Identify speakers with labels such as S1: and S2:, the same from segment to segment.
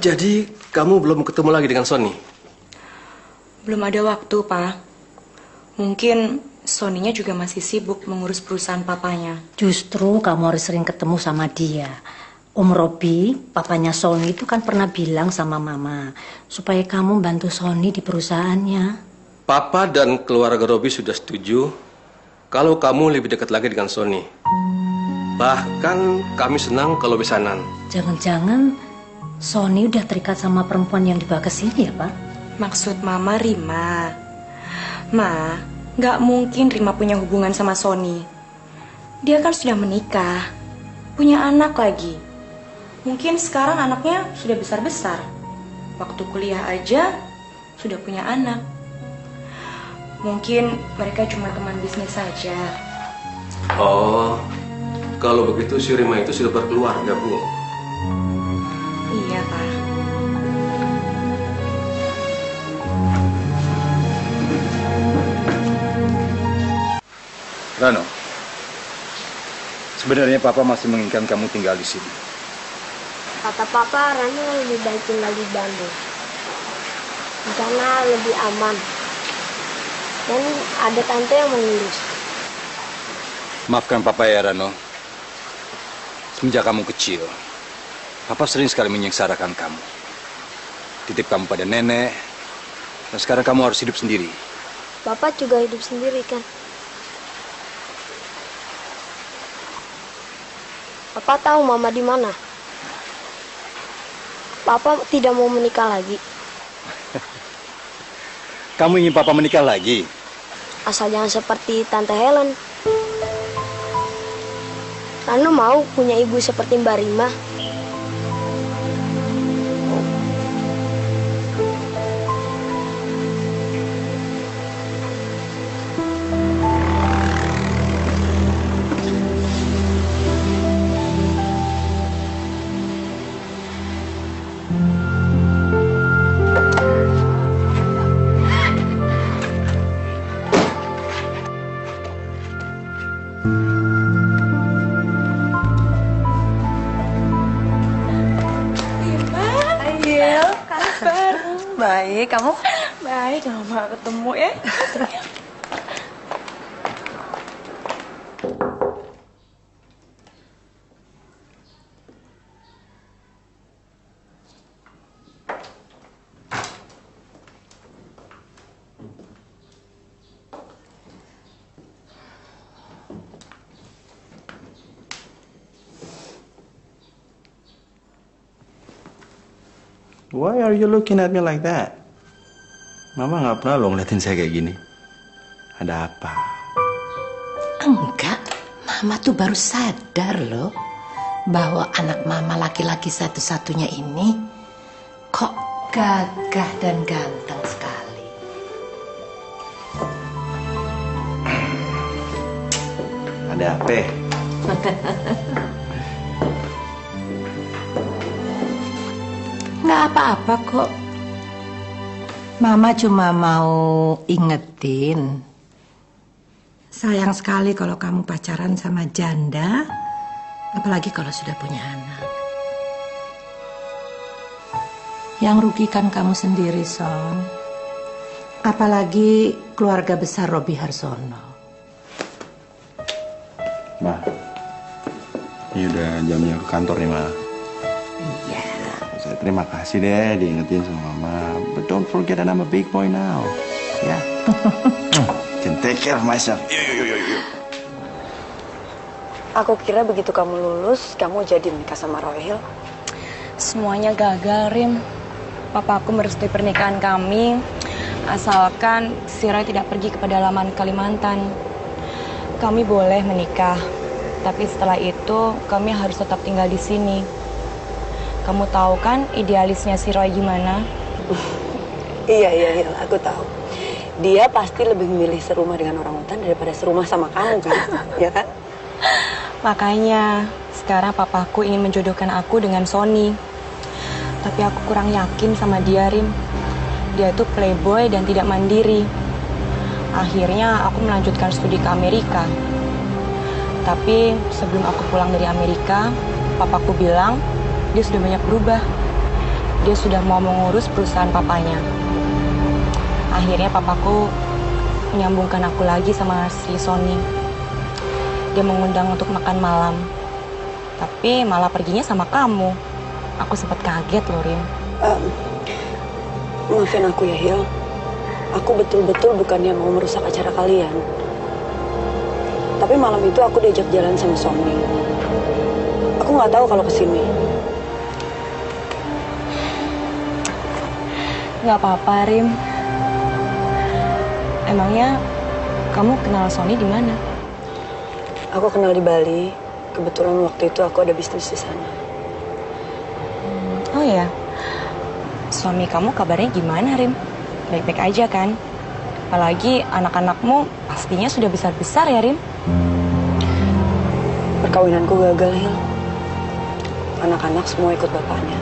S1: Jadi kamu belum ketemu lagi dengan Sony?
S2: Belum ada waktu, Pak. Mungkin Sony-nya juga masih sibuk mengurus perusahaan papanya.
S3: Justru kamu harus sering ketemu sama dia. Om Robi, papanya Sony itu kan pernah bilang sama Mama supaya kamu bantu Sony di perusahaannya.
S1: Papa dan keluarga Robi sudah setuju kalau kamu lebih dekat lagi dengan Sony. Bahkan kami senang kalau besanan.
S3: Jangan-jangan Sony udah terikat sama perempuan yang dibawa ke sini ya, Pak?
S2: Maksud Mama Rima. Ma, nggak mungkin Rima punya hubungan sama Sony. Dia kan sudah menikah, punya anak lagi. Mungkin sekarang anaknya sudah besar-besar. Waktu kuliah aja sudah punya anak. Mungkin mereka cuma teman bisnis saja.
S1: Oh, kalau begitu si Rima itu sudah berkeluarga, Bu.
S2: Iya, Pak.
S4: Rano, sebenarnya Papa masih menginginkan kamu tinggal di sini.
S5: Kata Papa, Rano lebih baik tinggal di Bandung. Di sana lebih aman. Dan ada tante yang mengurus.
S4: Maafkan Papa ya, Rano. Semenjak kamu kecil, Papa sering sekali menyengsarakan kamu. Titip kamu pada nenek, dan sekarang kamu harus hidup sendiri.
S5: Bapak juga hidup sendiri kan? Papa tahu Mama di mana? Papa tidak mau menikah lagi.
S4: Kamu ingin Papa menikah lagi?
S5: Asal jangan seperti Tante Helen. Rano mau punya ibu seperti Mbak Rima.
S2: Baik, kamu? Baik, lama ketemu ya.
S6: Why are you looking at me like that? Mama nggak pernah loh ngeliatin saya kayak gini. Ada apa?
S7: Enggak, Mama tuh baru sadar loh bahwa anak Mama laki-laki satu-satunya ini kok gagah dan ganteng sekali.
S6: Ada apa?
S7: Nggak apa-apa kok. Mama cuma mau ingetin. Sayang sekali kalau kamu pacaran sama janda, apalagi kalau sudah punya anak. Yang rugi kan kamu sendiri, Son. Apalagi keluarga besar Robi Harsono.
S6: Ma, ini udah jamnya ke kantor nih, Ma.
S7: Iya.
S6: Saya terima kasih deh diingetin sama Mama. But don't forget that I'm a big boy now. Ya. Can take care of myself. Yuk.
S2: Aku kira begitu kamu lulus, kamu jadi menikah sama Rohil. Semuanya gagal, Rim. Papaku merestui pernikahan kami, asalkan si Roy tidak pergi ke pedalaman Kalimantan. Kami boleh menikah, tapi setelah itu kami harus tetap tinggal di sini. Kamu tahu kan idealisnya si Roy gimana?
S8: Iya, aku tahu. Dia pasti lebih memilih serumah dengan orang hutan daripada serumah sama kamu kan, ya kan?
S2: Makanya sekarang papaku ingin menjodohkan aku dengan Sony. Tapi aku kurang yakin sama dia, Rim. Dia itu playboy dan tidak mandiri. Akhirnya aku melanjutkan studi ke Amerika. Tapi sebelum aku pulang dari Amerika, papaku bilang dia sudah banyak berubah. dia sudah mau mengurus perusahaan papanya. Akhirnya papaku menyambungkan aku lagi sama si Sony. Dia mengundang untuk makan malam. Tapi malah perginya sama kamu. Aku sempat kaget loh, Rim.
S8: Maafin aku ya, Hil. Aku betul-betul bukannya mau merusak acara kalian. Tapi malam itu aku diajak jalan sama Sony. Aku nggak tahu kalau kesini.
S2: Nggak apa-apa, Rim. Emangnya kamu kenal Sony di mana?
S8: Aku kenal di Bali. Kebetulan waktu itu aku ada bisnis di sana.
S2: Oh ya, suami kamu kabarnya gimana, Rim? Baik-baik aja kan? Apalagi anak-anakmu pastinya sudah besar-besar ya, Rim?
S8: Perkawinanku gagal, Hil. Anak-anak semua ikut bapaknya.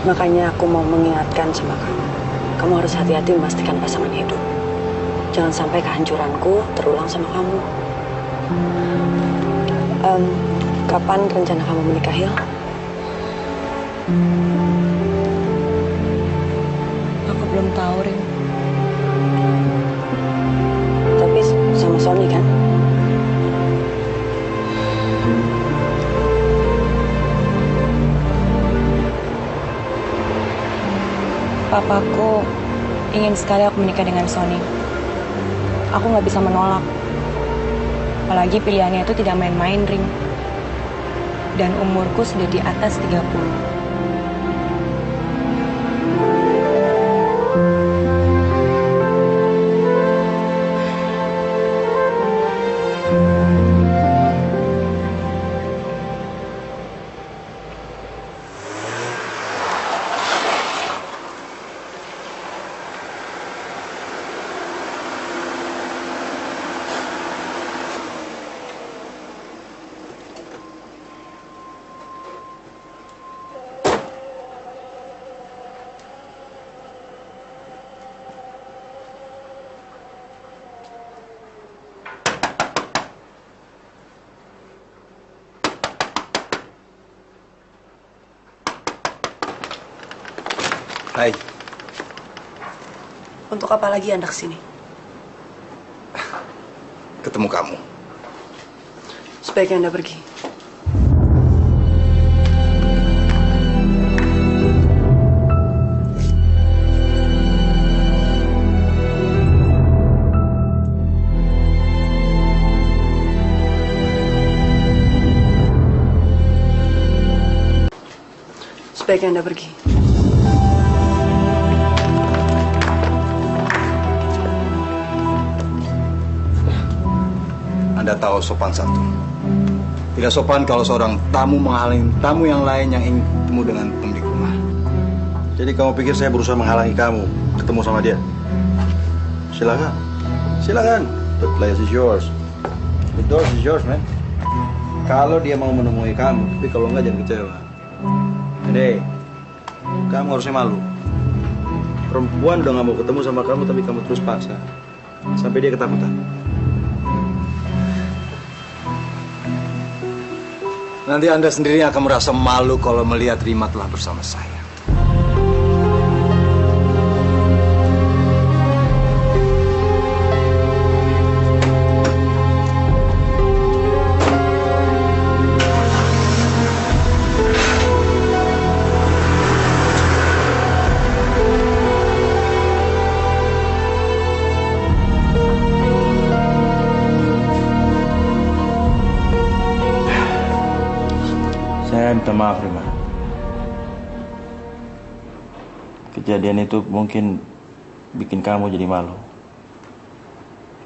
S8: Makanya aku mau mengingatkan sama kamu. Kamu harus hati-hati memastikan pasangan hidup. Jangan sampai kehancuranku terulang sama kamu. Kapan rencana kamu menikah, Hil?
S2: Aku belum tahu, Rim.
S8: Tapi sama Sony kan?
S2: Papaku ingin sekali aku menikah dengan Sony. Aku nggak bisa menolak. Apalagi pilihannya itu tidak main-main, Rim. Dan umurku sudah di atas 30.
S6: Hai.
S8: Untuk apa lagi Anda kesini?
S6: Ketemu kamu.
S8: Sebaiknya Anda pergi. Sebaiknya Anda pergi.
S4: Anda tahu sopan satu. Tidak sopan kalau seorang tamu menghalangi tamu yang lain yang ingin ketemu dengan pemilik rumah.
S6: Jadi kamu pikir saya berusaha menghalangi kamu ketemu sama dia? Silakan. Silakan. The place is yours. The door is yours, man. Kalau dia mau menemui kamu, tapi kalau enggak jangan kecewa. Deh, kamu harusnya malu. Perempuan udah nggak mau ketemu sama kamu, tapi kamu terus paksa. Sampai dia ketakutan.
S4: Nanti Anda sendiri akan merasa malu kalau melihat Rima telah bersama saya.
S6: Saya minta maaf, Rima. Kejadian itu mungkin bikin kamu jadi malu.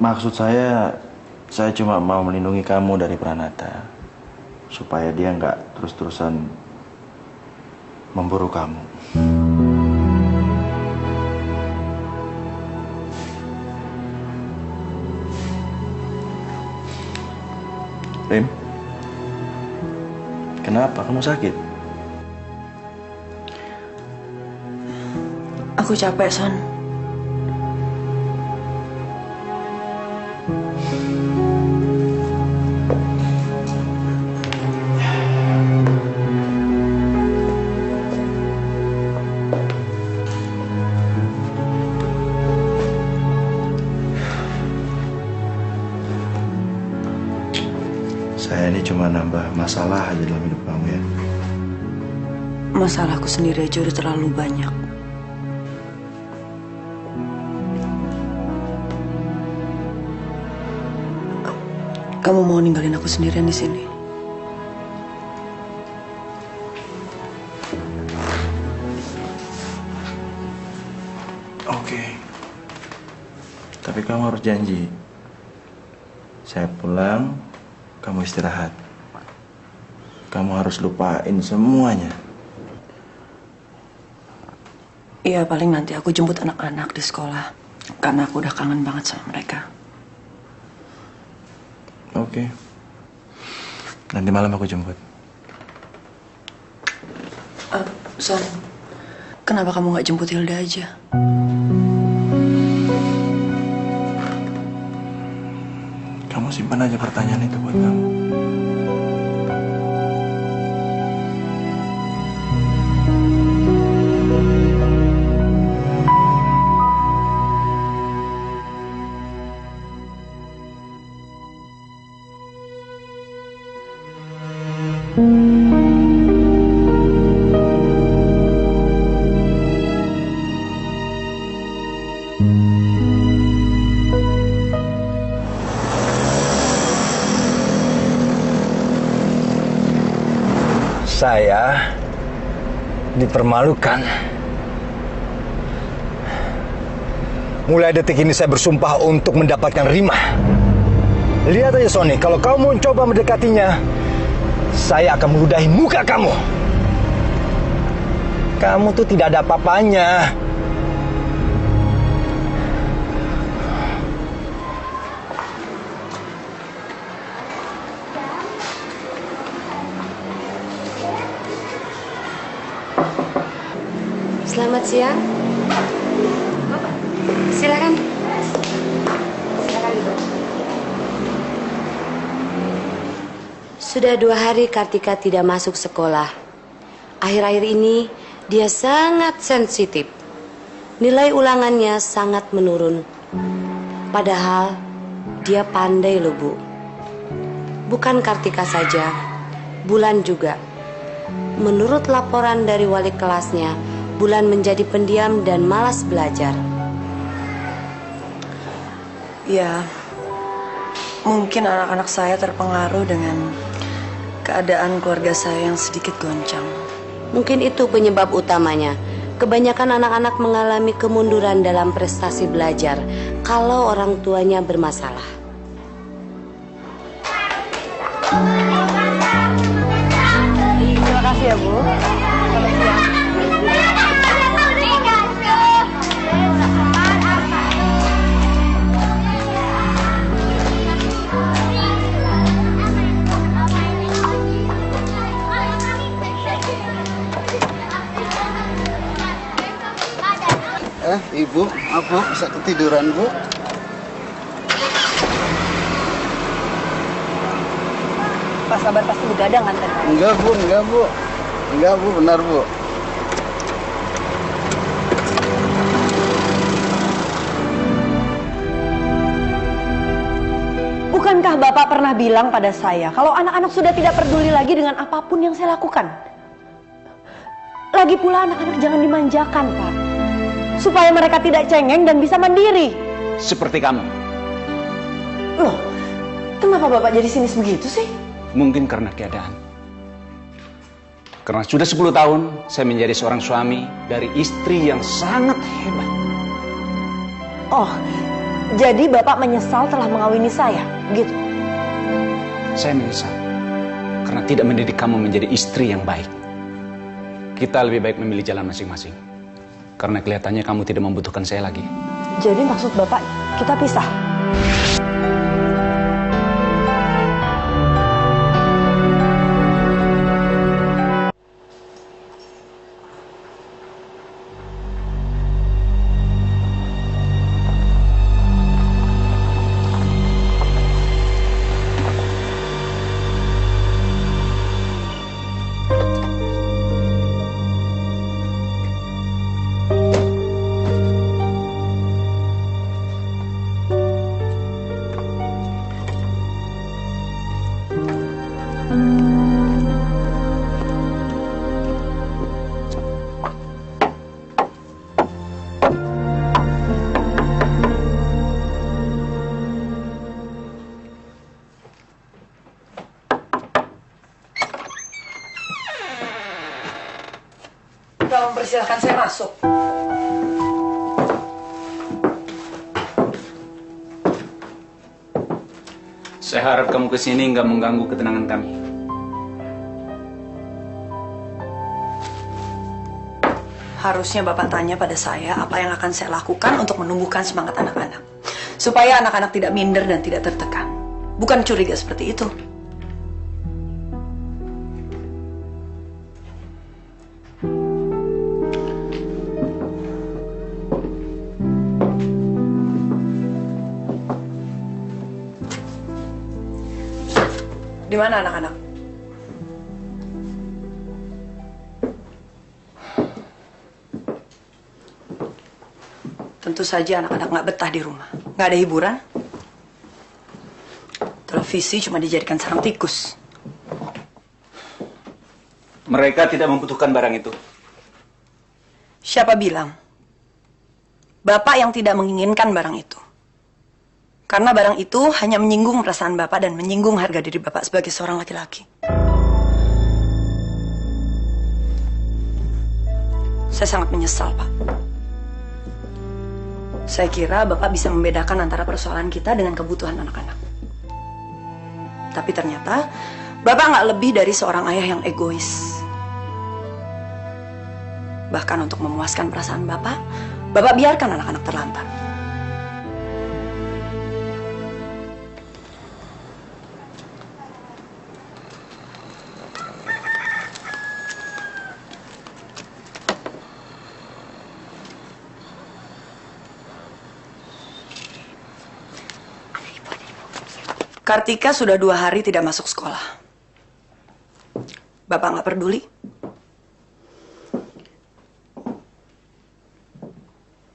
S6: Maksud saya cuma mau melindungi kamu dari Pranata. Supaya dia nggak terus-terusan memburu kamu. Rim? Kenapa? Kamu sakit?
S8: Aku capek, Son.
S6: dia cuma nambah masalah aja dalam hidup kamu ya.
S8: Masalahku sendiri aja udah terlalu banyak. Kamu mau ninggalin aku sendirian di sini?
S6: Oke. Tapi kamu harus janji. Saya pulang, kamu istirahat. Kamu harus lupain semuanya.
S8: Iya, paling nanti aku jemput anak-anak di sekolah. Karena aku udah kangen banget sama mereka.
S6: Oke. Nanti malam aku jemput.
S8: Son, kenapa kamu gak jemput Hilda aja?
S6: Kamu simpan aja pertanyaan itu buat kamu.
S4: Saya dipermalukan. Mulai detik ini saya bersumpah untuk mendapatkan Rima. Lihat aja Sony, kalau kamu mencoba mendekatinya, saya akan meludahi muka kamu. Kamu tuh tidak ada apa-apanya.
S9: Selamat siang. Silakan. Silakan Ibu. Sudah 2 hari Kartika tidak masuk sekolah. Akhir-akhir ini dia sangat sensitif. Nilai ulangannya sangat menurun. Padahal dia pandai loh Bu. Bukan Kartika saja, Bulan juga. Menurut laporan dari wali kelasnya, Bulan menjadi pendiam dan malas belajar.
S8: Ya, mungkin anak-anak saya terpengaruh dengan keadaan keluarga saya yang sedikit goncang.
S9: Mungkin itu penyebab utamanya. Kebanyakan anak-anak mengalami kemunduran dalam prestasi belajar kalau orang tuanya bermasalah.
S2: Terima kasih ya Bu. Selamat siang.
S10: Ibu, apa bisa ketiduran Bu?
S2: Pak Sabar pasti begadang kan tadi?
S10: Enggak Bu, enggak Bu. Enggak Bu, benar Bu.
S8: Bukankah Bapak pernah bilang pada saya kalau anak-anak sudah tidak peduli lagi dengan apapun yang saya lakukan? Lagi pula anak-anak jangan dimanjakan, Pak. Supaya mereka tidak cengeng dan bisa mandiri.
S11: Seperti kamu.
S8: Loh, kenapa Bapak jadi sinis begitu sih?
S11: Mungkin karena keadaan. Karena sudah 10 tahun saya menjadi seorang suami dari istri yang sangat hebat.
S8: Oh, jadi Bapak menyesal telah mengawini saya, gitu?
S11: Saya menyesal karena tidak mendidik kamu menjadi istri yang baik. Kita lebih baik memilih jalan masing-masing. Karena kelihatannya kamu tidak membutuhkan saya lagi.
S8: Jadi maksud Bapak kita pisah? masuk.
S11: Saya harap kamu kesini nggak mengganggu ketenangan kami.
S8: Harusnya Bapak tanya pada saya apa yang akan saya lakukan untuk menumbuhkan semangat anak-anak. Supaya anak-anak tidak minder dan tidak tertekan. Bukan curiga seperti itu. Di mana anak-anak? Tentu saja anak-anak nggak betah di rumah. Nggak ada hiburan. Televisi cuma dijadikan sarang tikus.
S11: Mereka tidak membutuhkan barang itu.
S8: Siapa bilang? Bapak yang tidak menginginkan barang itu. Karena barang itu hanya menyinggung perasaan Bapak dan menyinggung harga diri Bapak sebagai seorang laki-laki. Saya sangat menyesal, Pak. Saya kira Bapak bisa membedakan antara persoalan kita dengan kebutuhan anak-anak. Tapi ternyata Bapak nggak lebih dari seorang ayah yang egois. Bahkan untuk memuaskan perasaan Bapak biarkan anak-anak terlantar. Kartika sudah 2 hari tidak masuk sekolah. Bapak nggak peduli?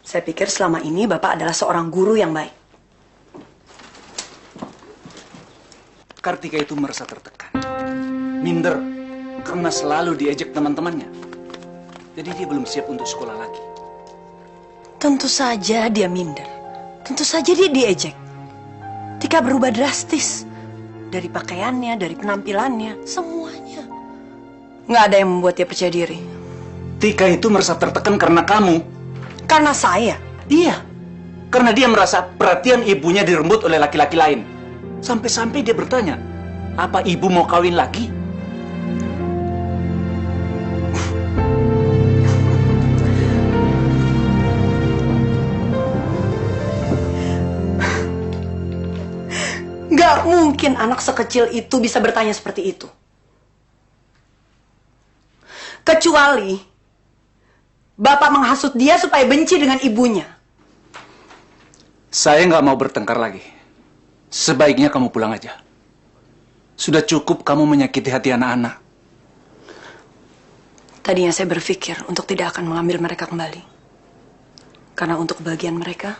S8: Saya pikir selama ini Bapak adalah seorang guru yang baik.
S11: Kartika itu merasa tertekan. Minder. Karena selalu diejek teman-temannya. Jadi dia belum siap untuk sekolah lagi.
S8: Tentu saja dia minder. Tentu saja dia diejek. Tika berubah drastis. Dari pakaiannya, dari penampilannya, semuanya. Nggak ada yang membuat dia percaya diri.
S11: Tika itu merasa tertekan karena kamu.
S8: Karena saya?
S11: Iya. Karena dia merasa perhatian ibunya dirembut oleh laki-laki lain. Sampai-sampai dia bertanya, apa ibu mau kawin lagi?
S8: Gak mungkin anak sekecil itu bisa bertanya seperti itu. Kecuali Bapak menghasut dia supaya benci dengan ibunya.
S11: Saya nggak mau bertengkar lagi. Sebaiknya kamu pulang aja. Sudah cukup kamu menyakiti hati anak-anak.
S8: Tadinya saya berpikir untuk tidak akan mengambil mereka kembali. Karena untuk kebahagiaan mereka,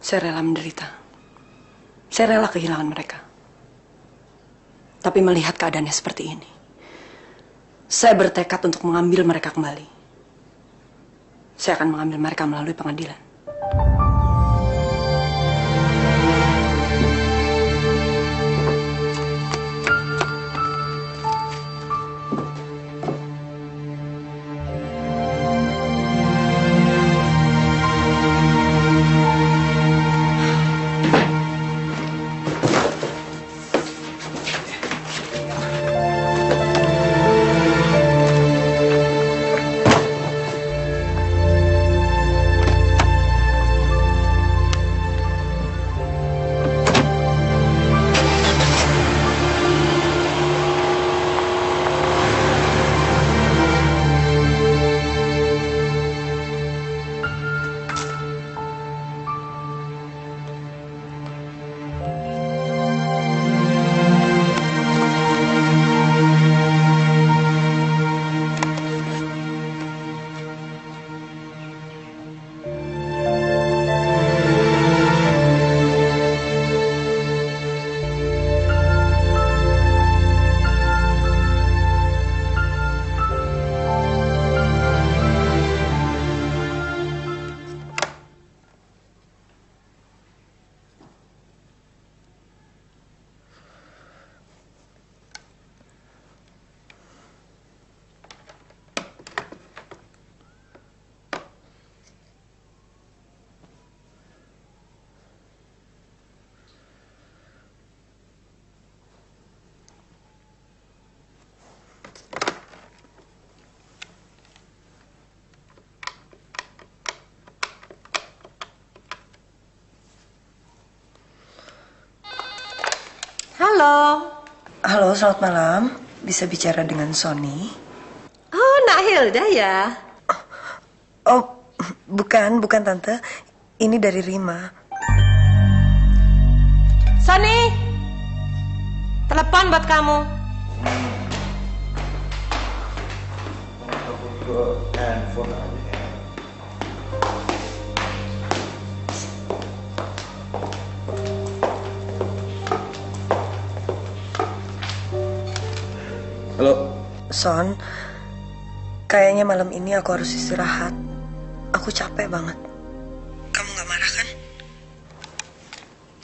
S8: saya rela menderita. Saya rela kehilangan mereka. Tapi melihat keadaannya seperti ini, saya bertekad untuk mengambil mereka kembali. Saya akan mengambil mereka melalui pengadilan.
S7: Halo.
S8: Halo, selamat malam. Bisa bicara dengan Sony?
S7: Oh, Nak Hilda ya?
S8: Oh, bukan Tante. Ini dari Rima.
S7: Sony, telepon buat kamu.
S6: Handphone aja. Halo.
S8: Son, kayaknya malam ini aku harus istirahat. Aku capek banget. Kamu gak marah kan?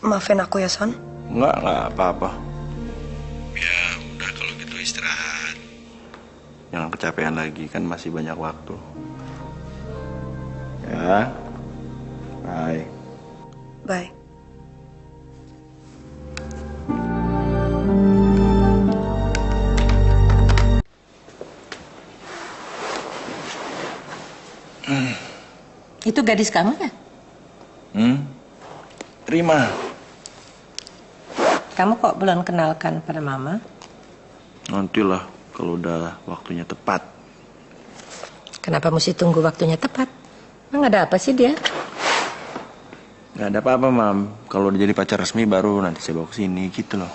S8: Maafin aku ya, Son.
S6: Enggak apa-apa. Ya udah kalau gitu istirahat. Jangan kecapean lagi, kan masih banyak waktu. Ya. Bye.
S8: Bye.
S7: Itu gadis kamu ya?
S6: Rima.
S7: Kamu kok belum kenalkan pada Mama?
S6: Nantilah kalau udah waktunya tepat.
S7: Kenapa mesti tunggu waktunya tepat? Emang ada apa sih dia?
S6: Gak ada apa-apa, Mam. Kalau udah jadi pacar resmi baru nanti saya bawa ke sini gitu loh.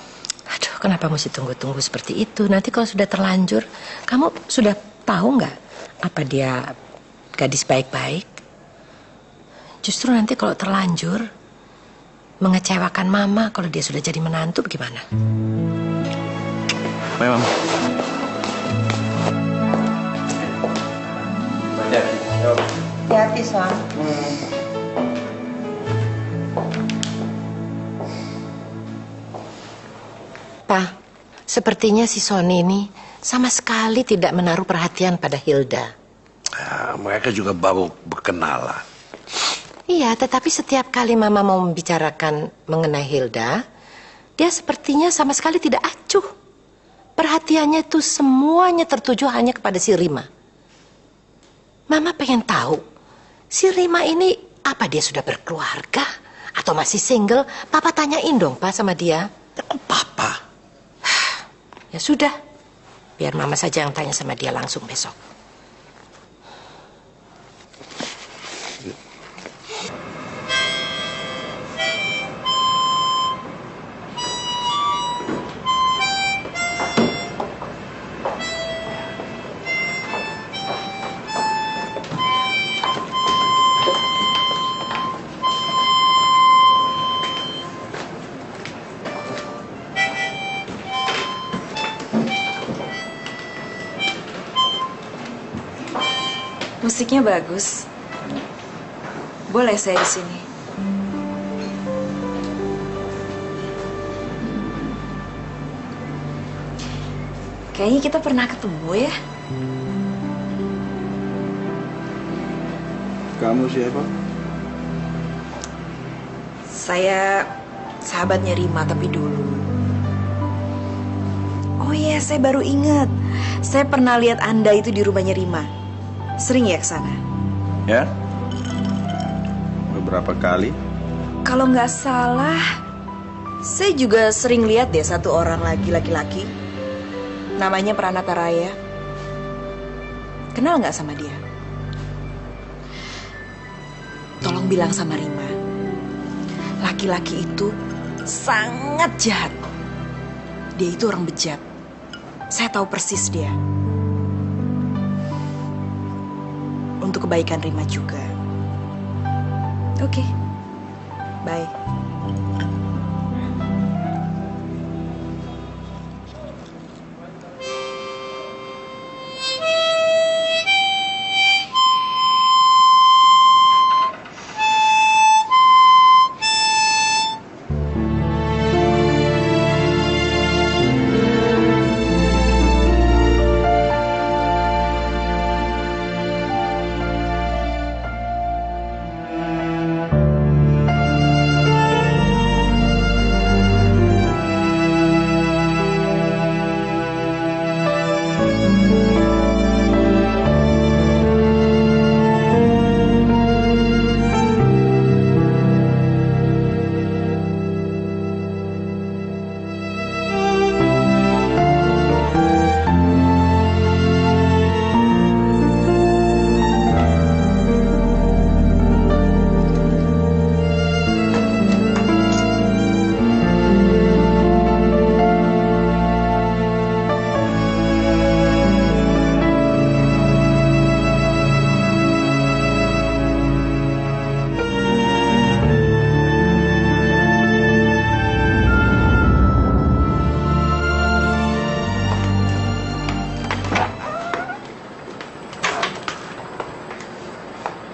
S7: Aduh, kenapa mesti tunggu-tunggu seperti itu? Nanti kalau sudah terlanjur, kamu sudah tahu nggak apa dia gadis baik-baik? Justru nanti kalau terlanjur, mengecewakan Mama kalau dia sudah jadi menantu bagaimana?
S6: Bye, Mam.
S7: Hati-hati, Son. Pa, sepertinya si Sony ini sama sekali tidak menaruh perhatian pada Hilda.
S12: Ya, mereka juga baru berkenalan.
S7: Iya, tetapi setiap kali Mama mau membicarakan mengenai Hilda, dia sepertinya sama sekali tidak acuh. Perhatiannya itu semuanya tertuju hanya kepada si Rima. Mama pengen tahu, si Rima ini apa dia sudah berkeluarga atau masih single? Papa tanyain dong, Pak, sama dia.
S12: Papa?
S7: Ya sudah, biar Mama saja yang tanya sama dia langsung besok.
S2: Musiknya bagus. Boleh saya di sini? Kayaknya kita pernah ketemu ya.
S6: Kamu siapa?
S2: Saya sahabatnya Rima tapi dulu. Oh iya, saya baru ingat. Saya pernah lihat Anda itu di rumahnya Rima. Sering ya ke sana?
S6: Ya. Beberapa kali.
S2: Kalau nggak salah, saya juga sering lihat deh satu orang laki-laki. Namanya Pranata Raya. Kenal nggak sama dia? Tolong bilang sama Rima. Laki-laki itu sangat jahat. Dia itu orang bejat. Saya tahu persis dia. Untuk kebaikan Rima juga. Oke. Bye.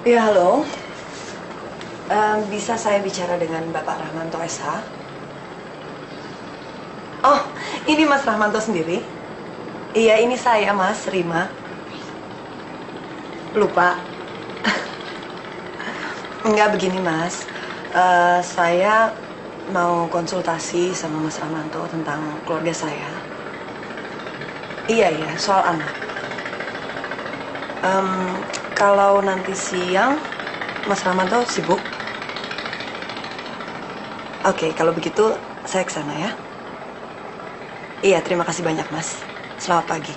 S8: Ya, halo. Bisa saya bicara dengan Bapak Rahmanto SH? Oh, ini Mas Rahmanto sendiri? Iya, ini saya, Mas, Rima. Lupa. Enggak, begini, Mas. Saya mau konsultasi sama Mas Rahmanto tentang keluarga saya. Iya, soal anak. Kalau nanti siang, Mas Rahmanto sibuk? Oke, kalau begitu saya ke sana ya. Iya, terima kasih banyak, Mas. Selamat pagi.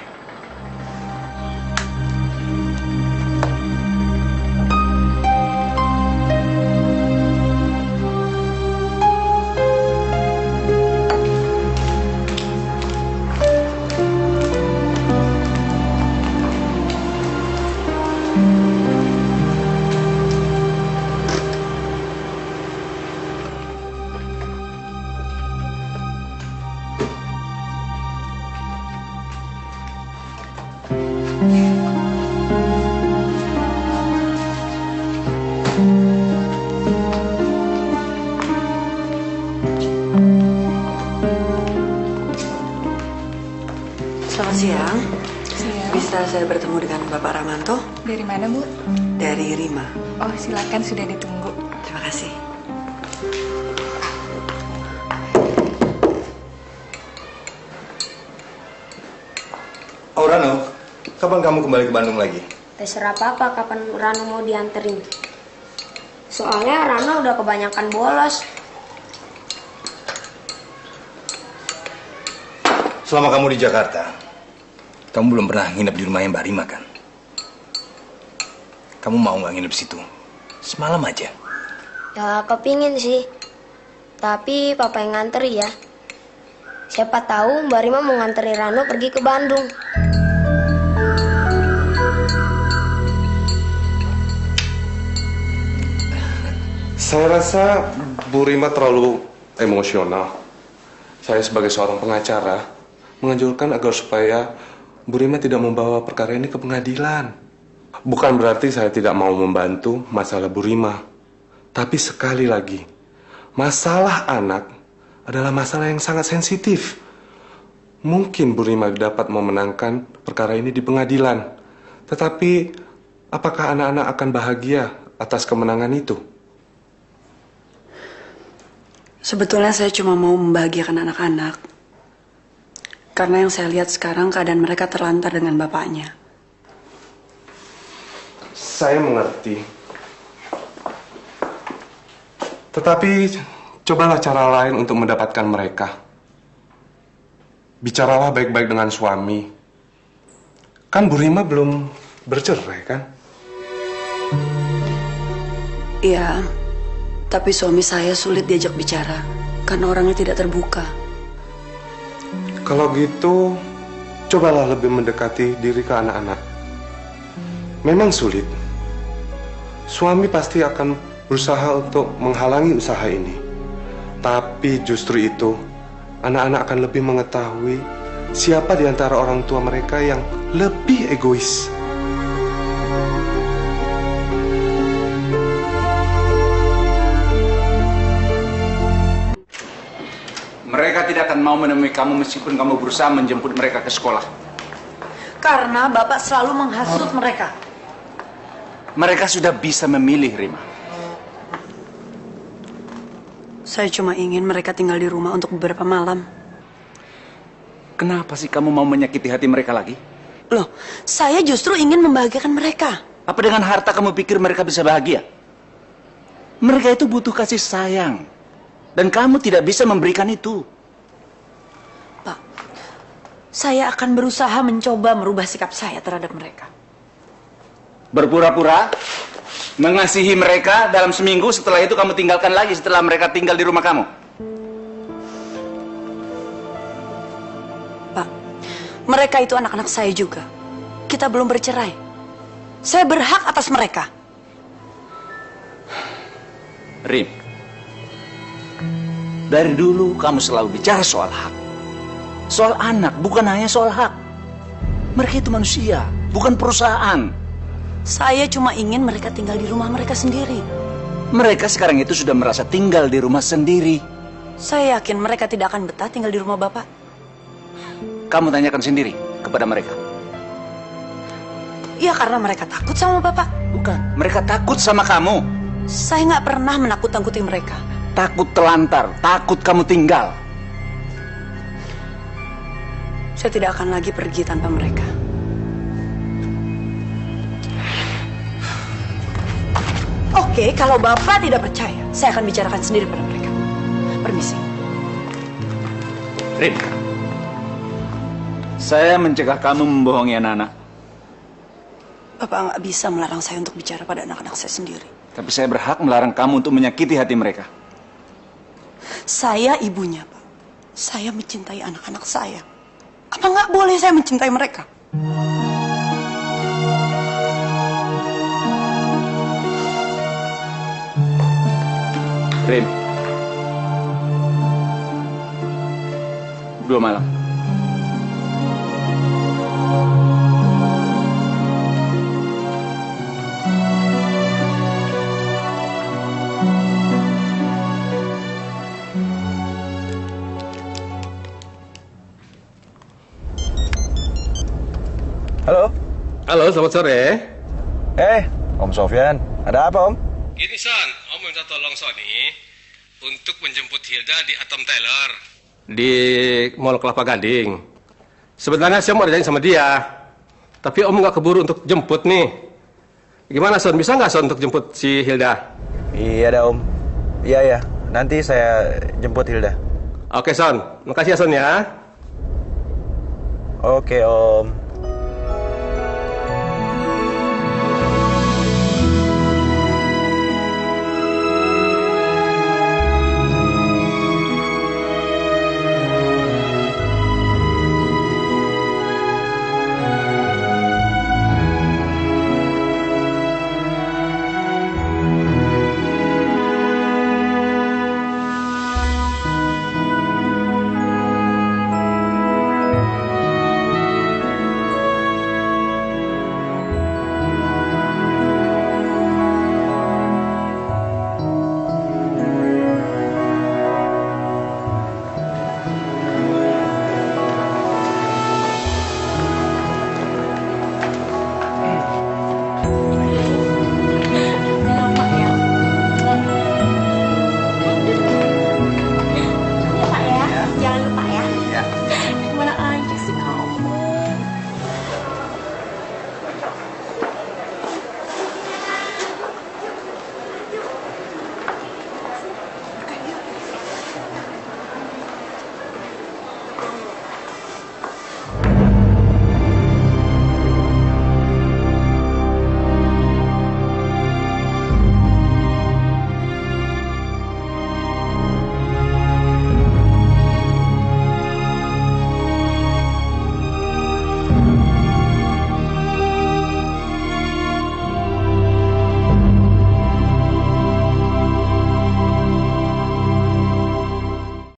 S8: Selamat siang. Bisa saya bertemu dengan Bapak Rahmanto?
S2: Dari mana, Bu?
S8: Dari Rima.
S2: Oh, silakan, sudah ditunggu.
S8: Terima kasih.
S6: Oh, Rano, kapan kamu kembali ke Bandung lagi?
S5: Terserah Papa kapan Rano mau dianterin. Soalnya Rano udah kebanyakan bolos.
S6: Selama kamu di Jakarta, kamu belum pernah nginep di rumahnya Mbak Rima, kan? Kamu mau nggak nginep situ? Semalam aja.
S5: Ya kepingin sih. Tapi Papa yang nganteri ya. Siapa tahu Mbak Rima mau nganteri Rano pergi ke Bandung.
S1: Saya rasa Bu Rima terlalu emosional. Saya sebagai seorang pengacara menganjurkan agar supaya Bu Rima tidak membawa perkara ini ke pengadilan. Bukan berarti saya tidak mau membantu masalah Bu Rima. Tapi sekali lagi, masalah anak adalah masalah yang sangat sensitif. Mungkin Bu Rima dapat memenangkan perkara ini di pengadilan. Tetapi, apakah anak-anak akan bahagia atas kemenangan itu?
S8: Sebetulnya saya cuma mau membahagiakan anak-anak. Karena yang saya lihat sekarang keadaan mereka terlantar dengan bapaknya.
S1: Saya mengerti. Tetapi, cobalah cara lain untuk mendapatkan mereka. Bicaralah baik-baik dengan suami. Kan Bu Rima belum bercerai, kan?
S8: Iya, tapi suami saya sulit diajak bicara karena orangnya tidak terbuka.
S1: Kalau gitu, cobalah lebih mendekati diri ke anak-anak. Memang sulit. Suami pasti akan berusaha untuk menghalangi usaha ini. Tapi justru itu, anak-anak akan lebih mengetahui siapa di antara orang tua mereka yang lebih egois.
S11: Mereka tidak akan mau menemui kamu meskipun kamu berusaha menjemput mereka ke sekolah.
S8: Karena Bapak selalu menghasut mereka.
S11: Mereka sudah bisa memilih, Rima.
S8: Saya cuma ingin mereka tinggal di rumah untuk beberapa malam.
S11: Kenapa sih kamu mau menyakiti hati mereka lagi?
S8: Loh, saya justru ingin membahagiakan mereka.
S11: Apa dengan harta kamu pikir mereka bisa bahagia? Mereka itu butuh kasih sayang. Dan kamu tidak bisa memberikan itu.
S8: Pak, saya akan berusaha mencoba merubah sikap saya terhadap mereka.
S11: Berpura-pura mengasihi mereka dalam seminggu, setelah itu kamu tinggalkan lagi setelah mereka tinggal di rumah kamu.
S8: Pak, mereka itu anak-anak saya juga. Kita belum bercerai. Saya berhak atas mereka.
S11: Rim, dari dulu kamu selalu bicara soal hak. Soal anak, bukan hanya soal hak. Mereka itu manusia, bukan perusahaan.
S8: Saya cuma ingin mereka tinggal di rumah mereka sendiri.
S11: Mereka sekarang itu sudah merasa tinggal di rumah sendiri.
S8: Saya yakin mereka tidak akan betah tinggal di rumah Bapak.
S11: Kamu tanyakan sendiri kepada mereka.
S8: Ya karena mereka takut sama Bapak.
S11: Bukan, mereka takut sama kamu.
S8: Saya nggak pernah menakut-nakuti mereka.
S11: Takut telantar, takut kamu tinggal.
S8: Saya tidak akan lagi pergi tanpa mereka. Oke, kalau Bapak tidak percaya, saya akan bicarakan sendiri pada mereka. Permisi.
S11: Rin, saya mencegah kamu membohongi anak-anak.
S8: Bapak nggak bisa melarang saya untuk bicara pada anak-anak saya sendiri.
S11: Tapi saya berhak melarang kamu untuk menyakiti hati mereka.
S8: Saya ibunya, Pak. Saya mencintai anak-anak saya. Apa nggak boleh saya mencintai mereka?
S11: Rin, 2 malam.
S6: Halo.
S1: Halo, selamat sore.
S6: Om Sofyan. Ada apa, Om?
S1: Gini, Son. Om minta tolong Sony untuk menjemput Hilda di Atom Taylor di Mall Kelapa Gading. Sebenarnya saya mau ada sama dia, tapi Om nggak keburu untuk jemput nih. Gimana, Son? Bisa nggak, Son, untuk jemput si Hilda?
S6: Iya dah, Om. Iya. Nanti saya jemput Hilda.
S1: Oke, Son. Makasih ya, Son, ya.
S6: Oke, Om.